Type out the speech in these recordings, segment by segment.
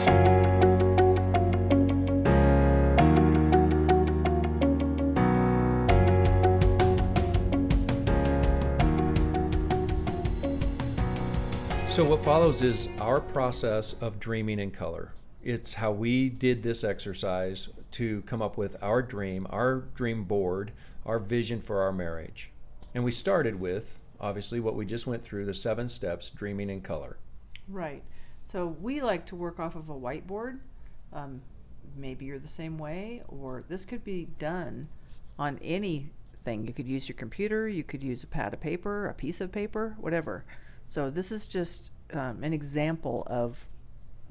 So what follows is our process of dreaming in color. It's how we did this exercise to come up with our dream board, our vision for our marriage. And we started with, obviously, what we just went through, the 7 steps, dreaming in color. Right. So we like to work off of a whiteboard. Maybe you're the same way, or this could be done on anything. You could use your computer, you could use a pad of paper, a piece of paper, whatever. So this is just an example of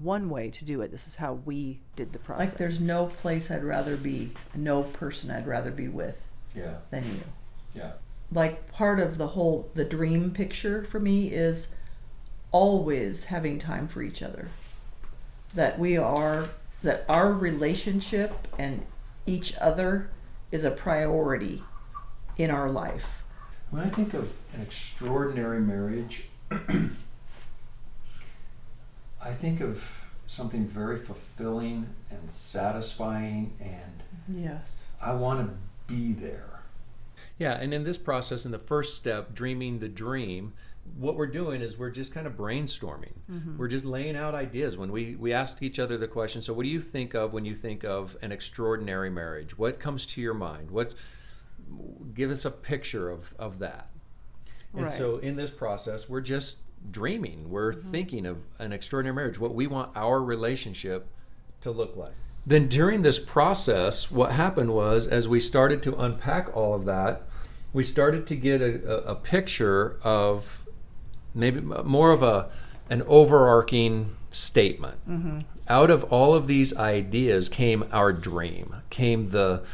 one way to do it. This is how we did the process. Like there's no place I'd rather be, no person I'd rather be with than you. Yeah. Like part of the dream picture for me is always having time for each other. That our relationship and each other is a priority in our life. When I think of an extraordinary marriage, I think of something very fulfilling and satisfying, and Yes. I want to be there. Yeah, and in this process, in the first step, dreaming the dream, what we're doing is we're just kind of brainstorming. Mm-hmm. We're just laying out ideas. When we asked each other the question, so what do you think of when you think of an extraordinary marriage? What comes to your mind? Give us a picture of that. And Right. so in this process, we're just dreaming. We're thinking of an extraordinary marriage, what we want our relationship to look like. Then during this process, what happened was, as we started to unpack all of that, we started to get a picture of maybe more of an overarching statement. Mm-hmm. Out of all of these ideas came our dream, came the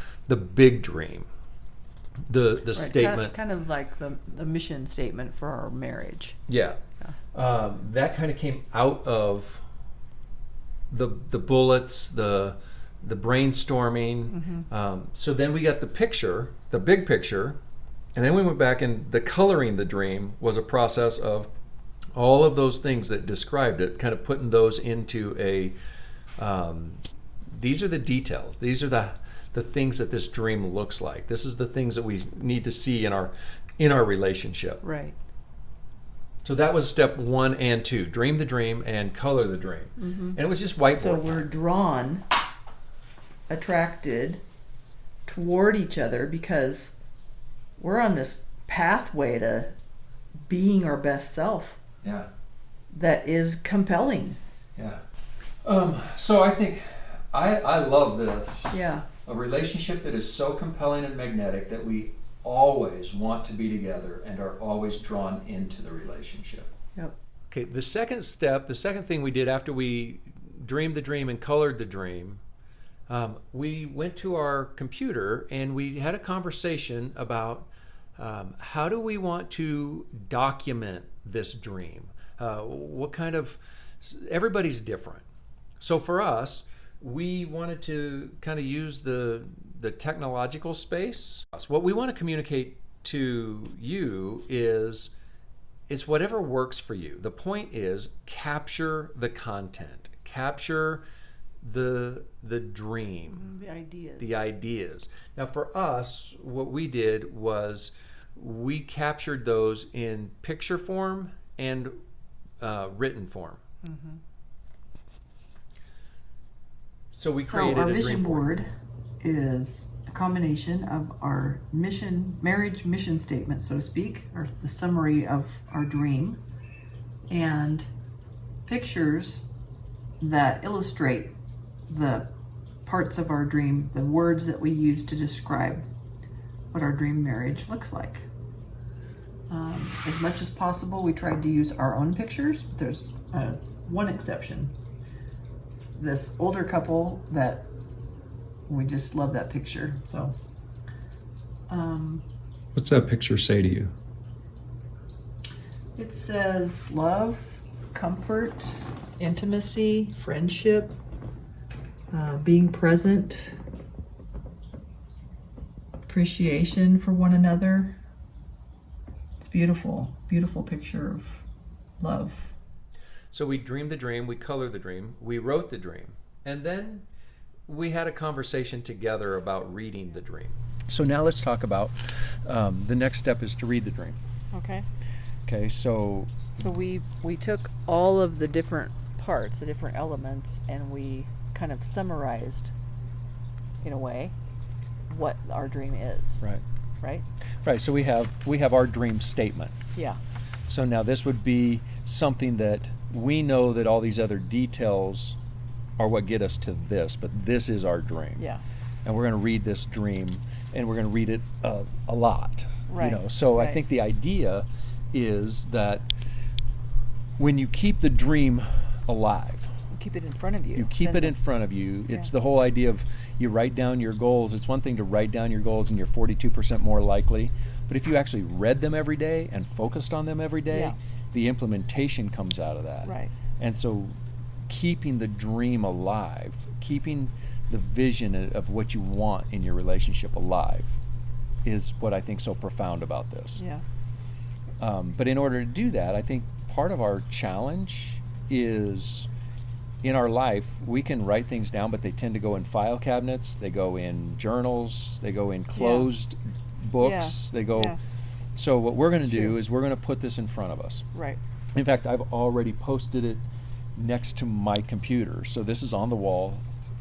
big dream. The right, statement kind of like the mission statement for our marriage. Yeah. That kind of came out of the bullets, the brainstorming. Mm-hmm. So then we got the picture, the big picture, and then we went back, and the coloring the dream was a process of all of those things that described it, kind of putting those into a these are the details, these are the things that this dream looks like. This is the things that we need to see in our relationship. Right. So that was step 1 and 2. Dream the dream and color the dream. Mm-hmm. And it was just whiteboard. So we're drawn, attracted toward each other because we're on this pathway to being our best self. Yeah. That is compelling. Yeah. So I think I love this. Yeah. A relationship that is so compelling and magnetic that we always want to be together and are always drawn into the relationship. Yep. Okay, the second step, the second thing we did after we dreamed the dream and colored the dream, we went to our computer and we had a conversation about how do we want to document this dream? What kind of, everybody's different. So for us, we wanted to kind of use the technological space. What we want to communicate to you is it's whatever works for you. The point is capture the content, capture the dream, the ideas. Now for us, what we did was we captured those in picture form and written form. Mm-hmm. So we created our a vision dream board. Is a combination of our marriage mission statement, so to speak, or the summary of our dream, and pictures that illustrate the parts of our dream, the words that we use to describe what our dream marriage looks like. As much as possible, we tried to use our own pictures, but there's one exception. This older couple that we just love that picture. So, what's that picture say to you? it says love, comfort, intimacy, friendship, being present, appreciation for one another. It's beautiful, beautiful picture of love. So we dreamed the dream, we colored the dream, we wrote the dream, and then we had a conversation together about reading the dream. So now let's talk about the next step is to read the dream. Okay. Okay, so So we took all of the different parts, the different elements, and we kind of summarized, in a way, what our dream is. right, Right? right. So we have our dream statement. Yeah. So now this would be something that we know that all these other details are what get us to this, but this is our dream. Yeah. And we're going to read this dream, and we're going to read it a lot. Right, You know, so I right. think the idea is that when you keep the dream alive, You keep it in front of you. you keep Then it in front of you. It's Yeah. the whole idea of you write down your goals. It's one thing to write down your goals and you're 42% more likely, but if you actually read them every day and focused on them every day, Yeah. the implementation comes out of that. Right. And so keeping the dream alive, keeping the vision of what you want in your relationship alive is what I think so profound about this. Yeah. But in order to do that, I think part of our challenge is in our life, we can write things down, but they tend to go in file cabinets, they go in journals, they go in closed books, Yeah. they go. Yeah. So what we're going to It's do true. is we're going to put this in front of us. Right. In fact, I've already posted it next to my computer. So this is on the wall,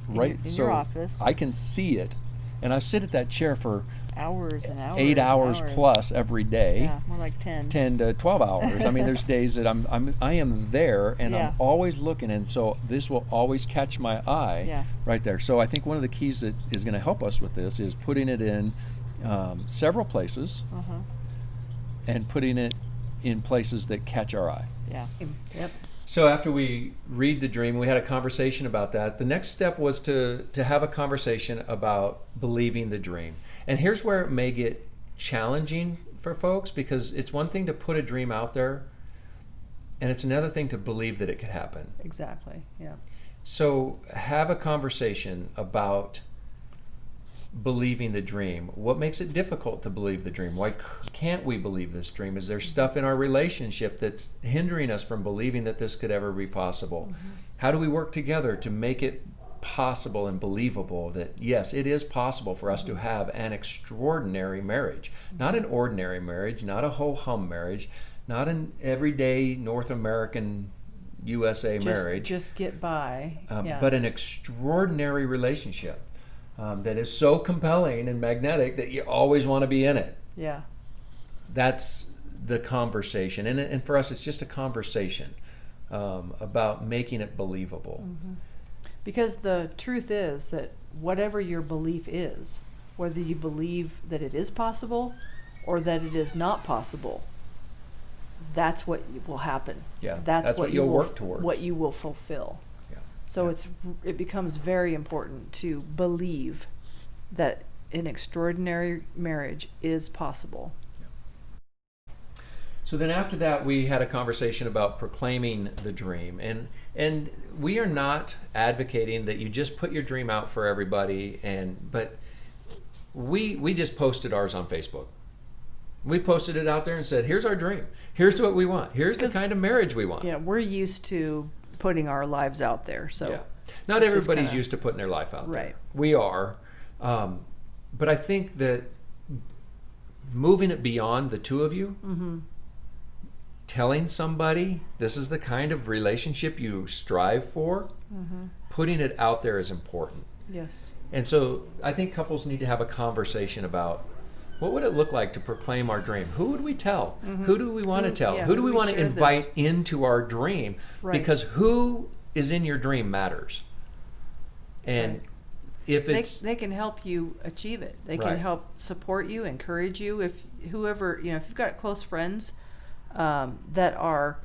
right? In so your office. I can see it. And I sit at that chair for Hours and hours. 8 and hours plus every day. Yeah, more like 10. 10 to 12 hours. I mean, there's days that I am there and Yeah. I'm always looking, and so this will always catch my eye Yeah. right there. So I think one of the keys that is going to help us with this is putting it in several places Uh-huh. and putting it in places that catch our eye. Yeah. Yep. So after we read the dream, we had a conversation about that. The next step was to have a conversation about believing the dream. And here's where it may get challenging for folks, because it's one thing to put a dream out there, and it's another thing to believe that it could happen. Exactly. Yeah. So have a conversation about believing the dream. What makes it difficult to believe the dream? Why can't we believe this dream? Is there stuff in our relationship that's hindering us from believing that this could ever be possible? How do we work together to make it possible and believable that yes, it is possible for us to have an extraordinary marriage, not an ordinary marriage, not a ho-hum marriage, not an everyday North American USA marriage, Just get by. Yeah. but an extraordinary relationship that is so compelling and magnetic that you always want to be in it. Yeah. That's the conversation, and for us, it's just a conversation about making it believable. Because the truth is that whatever your belief is, whether you believe that it is possible or that it is not possible, that's what will happen. Yeah, That's that's what you you'll will work towards. What you will fulfill. Yeah. So Yeah. it becomes very important to believe that an extraordinary marriage is possible. So then after that, we had a conversation about proclaiming the dream. And we are not advocating that you just put your dream out for everybody, but we just posted ours on Facebook. We posted it out there and said, here's our dream. Here's what we want. Here's the 'Cause- kind of marriage we want. Yeah, we're used to putting our lives out there. So Yeah. Not it's just everybody's kinda- used to putting their life out there. Right. We are. But I think that moving it beyond the two of you, telling somebody this is the kind of relationship you strive for, putting it out there is important. Yes. And so I think couples need to have a conversation about what would it look like to proclaim our dream? Who would we tell? Who do we want to tell? yeah, who do who we do we want to share invite into our dream? Right. Because who is in your dream matters. And Right. if it's They can help you achieve it. They can Right. help support you, encourage you. If whoever, if you've got close friends that are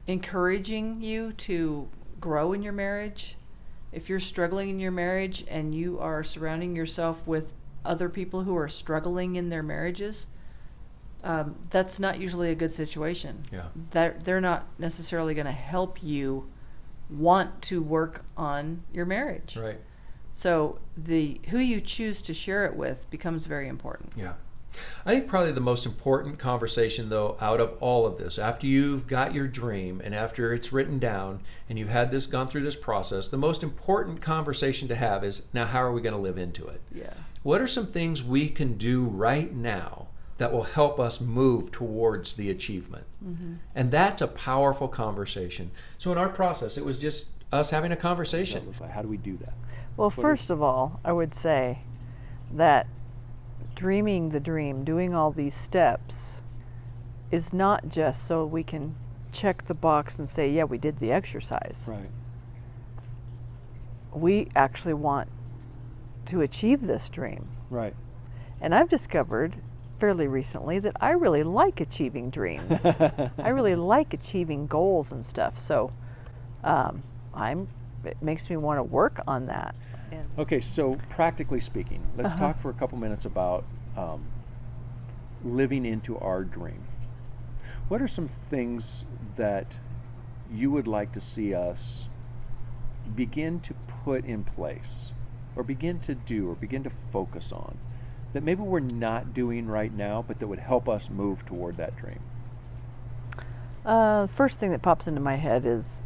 encouraging you to grow in your marriage, if you're struggling in your marriage and you are surrounding yourself with other people who are struggling in their marriages, that's not usually a good situation. Yeah. They're not necessarily going to help you want to work on your marriage. right. So who you choose to share it with becomes very important. Yeah. I think probably the most important conversation, though, out of all of this, after you've got your dream and after it's written down and you've had this, gone through this process, the most important conversation to have is, now how are we going to live into it? Yeah. What are some things we can do right now that will help us move towards the achievement? And that's a powerful conversation. So in our process, it was just us having a conversation. How do we do that? Well, first of all, I would say that dreaming the dream, doing all these steps, is not just so we can check the box and say, yeah, we did the exercise. Right. We actually want to achieve this dream. Right. And I've discovered fairly recently that I really like achieving dreams. I really like achieving goals and stuff. So it makes me want to work on that. And Okay, so practically speaking, let's talk for a couple minutes about living into our dream. What are some things that you would like to see us begin to put in place, or begin to do, or begin to focus on, that maybe we're not doing right now, but that would help us move toward that dream? first thing that pops into my head is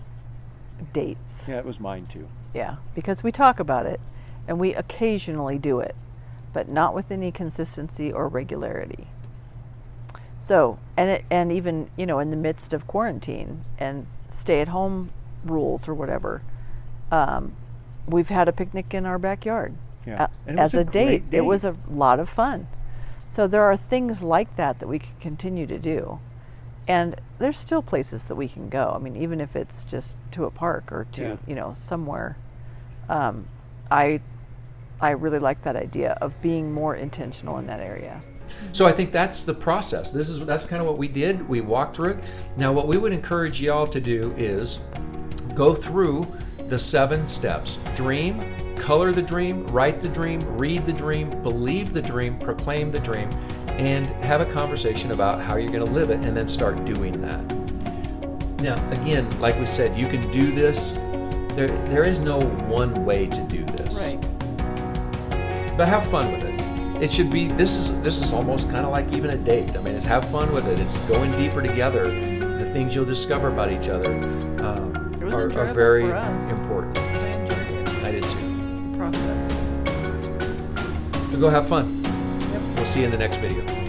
dates. Yeah, it was mine too. Yeah, because we talk about it and we occasionally do it, but not with any consistency or regularity. So, and even, you know, in the midst of quarantine and stay-at-home rules or whatever, we've had a picnic in our backyard Yeah. And it was as a great date. It was a lot of fun. So there are things like that that we can continue to do. And there's still places that we can go. I mean, even if it's just to a park or to, Yeah. you know, somewhere. I really like that idea of being more intentional in that area. So I think that's the process. That's kind of what we did. We walked through it. Now what we would encourage y'all to do is go through the 7 steps. Dream, color the dream, write the dream, read the dream, believe the dream, proclaim the dream, and have a conversation about how you're going to live it, and then start doing that. Now, again, like we said, you can do this. There is no one way to do this. Right. But have fun with it. It should be, this is almost kind of like even a date. I mean, it's have fun with it. It's going deeper together. The things you'll discover about each other was are enjoyable very for us. important. I enjoyed it, I did too. the process. So go have fun. We'll see you in the next video.